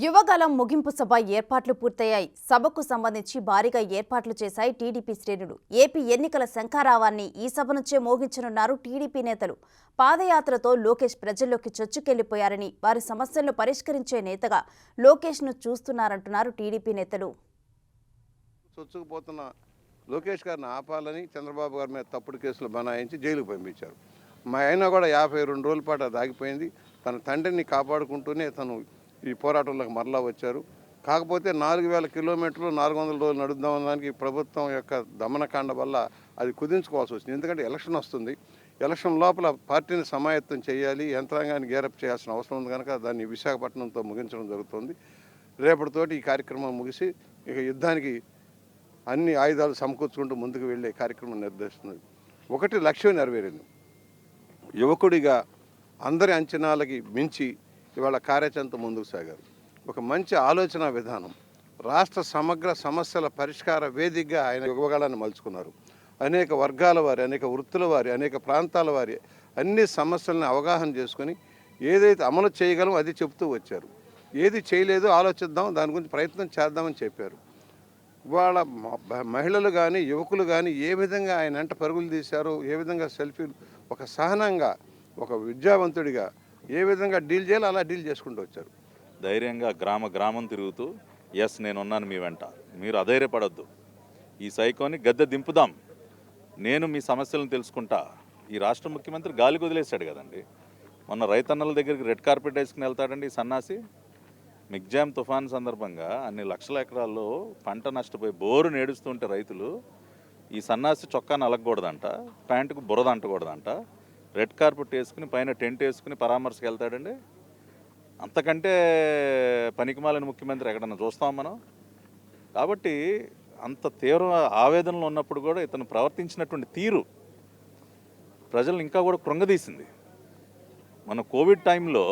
యువగలం ముగింపు సభ ఏర్పాట్లు పూర్తయ్యాయి. సభకు సంబంధించి భారీగా ఏర్పాట్లు చేశాయి టీడీపీ శ్రేణులు. ఏపీ ఎన్నికల శంఖారావాన్ని ఈ సభ నుంచే మోగించనున్నారు టీడీపీ నేతలు. పాదయాత్రతో లోకేష్ ప్రజల్లోకి చొచ్చుకెళ్లిపోయారని, వారి సమస్యలను పరిష్కరించే నేతగా లోకేష్ను చూస్తున్నారంటున్నారు టీడీపీ నేతలు. చొచ్చుకుపోతున్న లోకేష్ గారిని ఆపాలని చంద్రబాబు గారి మీద తప్పుడు కేసులు బనాయించి జైలుకు పంపించారు. మా ఆయన కూడా 52 రోజుల పాటు అది ఆగిపోయింది. తన తండ్రిని కాపాడుకుంటూనే తను ఈ పోరాటంలోకి మరలా వచ్చారు. కాకపోతే 4000 కిలోమీటర్లు 400 రోజులు నడుద్దామనడానికి ప్రభుత్వం యొక్క దమనకాండ వల్ల అది కుదించుకోవాల్సి వచ్చింది. ఎందుకంటే ఎలక్షన్ వస్తుంది. ఎలక్షన్ లోపల పార్టీని సమాయత్తం చేయాలి, యంత్రాంగాన్ని గేరప్ చేయాల్సిన అవసరం ఉంది కనుక దాన్ని విశాఖపట్నంతో ముగించడం జరుగుతుంది. రేపటితోటి ఈ కార్యక్రమం ముగిసి ఇక యుద్ధానికి అన్ని ఆయుధాలు సమకూర్చుకుంటూ ముందుకు వెళ్ళే కార్యక్రమం నిర్దేశిస్తుంది. ఒకటి లక్ష్యం నెరవేరింది. యువకుడిగా అందరి అంచనాలకి మించి ఇవాళ కార్యాచరణతో ముందుకు సాగారు. ఒక మంచి ఆలోచన విధానం, రాష్ట్ర సమగ్ర సమస్యల పరిష్కార వేదికగా ఆయన యువగలాన్ని మలుచుకున్నారు. అనేక వర్గాల వారి, అనేక వృత్తుల వారి, అనేక ప్రాంతాల వారి అన్ని సమస్యలను అవగాహన చేసుకొని ఏదైతే అమలు చేయగలం అది చెబుతూ వచ్చారు. ఏది చేయలేదో ఆలోచిద్దాం, దాని గురించి ప్రయత్నం చేద్దామని చెప్పారు. వాళ్ళ మహిళలు కానీ యువకులు కానీ ఏ విధంగా ఆయన వెంట పరుగులు తీశారో, ఏ విధంగా సెల్ఫీలు, ఒక సహనంగా, ఒక విద్యావంతుడిగా ఏ విధంగా డీల్ చేయాలో అలా డీల్ చేసుకుంటూ వచ్చారు. ధైర్యంగా గ్రామం తిరుగుతూ ఎస్ నేనున్నాను మీ వెంట, మీరు అధైర్యపడొద్దు, ఈ సైకోని గద్దె దింపుదాం, నేను మీ సమస్యలను తెలుసుకుంటా. ఈ రాష్ట్ర ముఖ్యమంత్రి గాలికి వదిలేశాడు కదండి. మొన్న రైతన్నల దగ్గరికి రెడ్ కార్పెట్ వేసుకుని వెళ్తాడండి ఈ సన్నాసి. మిగ్జామ్ తుఫాన్ సందర్భంగా అన్ని లక్షల ఎకరాల్లో పంట నష్టపోయి బోరు నేడుస్తుంటే రైతులు ఈ సన్నాసి చొక్కాను అలగకూడదంట, ప్యాంటుకు బురద అంటకూడదంట, రెడ్ కార్పెట్ వేసుకుని పైన టెంట్ వేసుకుని పరామర్శకు వెళ్తాడండి. అంతకంటే పనికిమాలిన ముఖ్యమంత్రి ఎక్కడన్నా చూస్తాం మనం. కాబట్టి అంత తీవ్ర ఆవేదనలో ఉన్నప్పుడు కూడా ఇతను ప్రవర్తించినటువంటి తీరు ప్రజలను ఇంకా కూడా కృంగదీసింది. మన కోవిడ్ టైంలో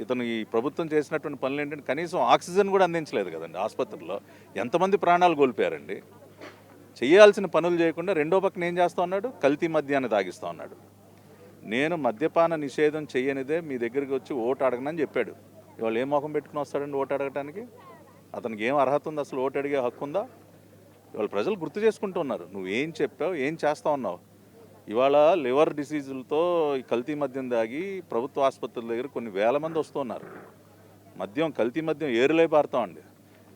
ఇతను ఈ ప్రభుత్వం చేసినటువంటి పనులు ఏంటంటే కనీసం ఆక్సిజన్ కూడా అందించలేదు కదండి. ఆసుపత్రిలో ఎంతమంది ప్రాణాలు కోల్పోయారండి. చేయాల్సిన పనులు చేయకుండా రెండో పక్కన ఏం చేస్తూ ఉన్నాడు, కల్తీ మద్యాన్ని తాగిస్తూ ఉన్నాడు. నేను మద్యపాన నిషేధం చేయనిదే మీ దగ్గరికి వచ్చి ఓటు అడగనని చెప్పాడు. ఇవాళ ఏం మొహం పెట్టుకుని వస్తాడండి ఓటు అడగటానికి? అతనికి ఏం అర్హత ఉంది, అసలు ఓటు అడిగే హక్కు ఉందా? ఇవాళ ప్రజలు గుర్తు చేసుకుంటూ ఉన్నారు, నువ్వు ఏం చెప్పావు, ఏం చేస్తా ఉన్నావు. ఇవాళ లివర్ డిసీజులతో ఈ కల్తీ మద్యం దాగి ప్రభుత్వ ఆసుపత్రుల దగ్గర కొన్ని వేల మంది వస్తున్నారు. మద్యం, కల్తీ మద్యం ఏరులై పారుతామండి.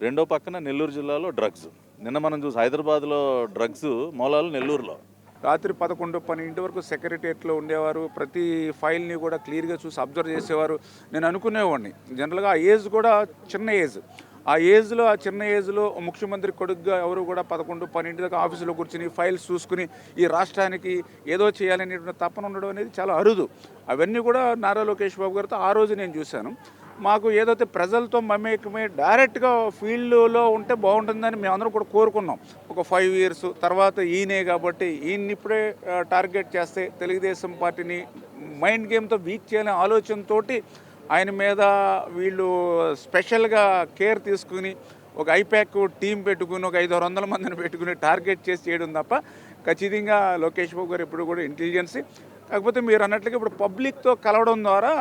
రెండో పక్కన నెల్లూరు జిల్లాలో డ్రగ్స్. నిన్న మనం చూసి హైదరాబాద్లో డ్రగ్స్ మూలాలు నెల్లూరులో. రాత్రి 11-12 వరకు సెక్రటరియట్లో ఉండేవారు. ప్రతి ఫైల్ని కూడా క్లియర్గా చూసి అబ్జర్వ్ చేసేవారు. నేను అనుకునేవాడిని జనరల్గా ఆ ఏజ్ కూడా చిన్న ఏజ్. ఆ చిన్న ఏజ్లో ముఖ్యమంత్రి కొడుకుగా ఎవరు కూడా 11-12 దాకా ఆఫీసులో కూర్చుని ఫైల్స్ చూసుకుని ఈ రాష్ట్రానికి ఏదో చేయాలనేటువంటి తపన ఉండడం అనేది చాలా అరుదు. అవన్నీ కూడా నారా లోకేష్ బాబు గారితో ఆ రోజు నేను చూశాను. మాకు ఏదైతే ప్రజలతో మమేకమై డైరెక్ట్గా ఫీల్డ్లో ఉంటే బాగుంటుందని మేమందరం కూడా కోరుకున్నాం. ఒక 5 years తర్వాత ఈయనే కాబట్టి ఈయన్ని ఇప్పుడే టార్గెట్ చేస్తే తెలుగుదేశం పార్టీని మైండ్ గేమ్తో వీక్ చేయాలనే ఆలోచనతో ఆయన మీద వీళ్ళు స్పెషల్గా కేర్ తీసుకుని ఒక ఐప్యాక్ టీం పెట్టుకుని ఒక 500-600 మందిని పెట్టుకుని టార్గెట్ చేసి చేయడం తప్ప ఖచ్చితంగా లోకేష్ బాబు గారు ఎప్పుడు కూడా ఇంటెలిజెన్సీ. కాకపోతే మీరు అన్నట్లుగా ఇప్పుడు పబ్లిక్తో కలవడం ద్వారా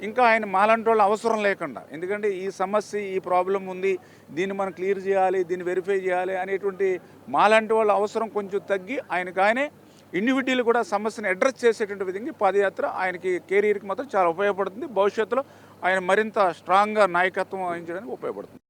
ఇంకా ఆయన మాలాంటి వాళ్ళు అవసరం లేకుండా, ఎందుకంటే ఈ సమస్య, ఈ ప్రాబ్లం ఉంది, దీన్ని మనం క్లియర్ చేయాలి, దీన్ని వెరిఫై చేయాలి అనేటువంటి మాలాంటి వాళ్ళ అవసరం కొంచెం తగ్గి ఆయనకు ఇండివిజువల్ కూడా సమస్యను అడ్రస్ చేసేటువంటి విధంగా పాదయాత్ర ఆయనకి కెరీర్కి మాత్రం చాలా ఉపయోగపడుతుంది. భవిష్యత్తులో ఆయన మరింత స్ట్రాంగ్గా నాయకత్వం వహించడానికి ఉపయోగపడుతుంది.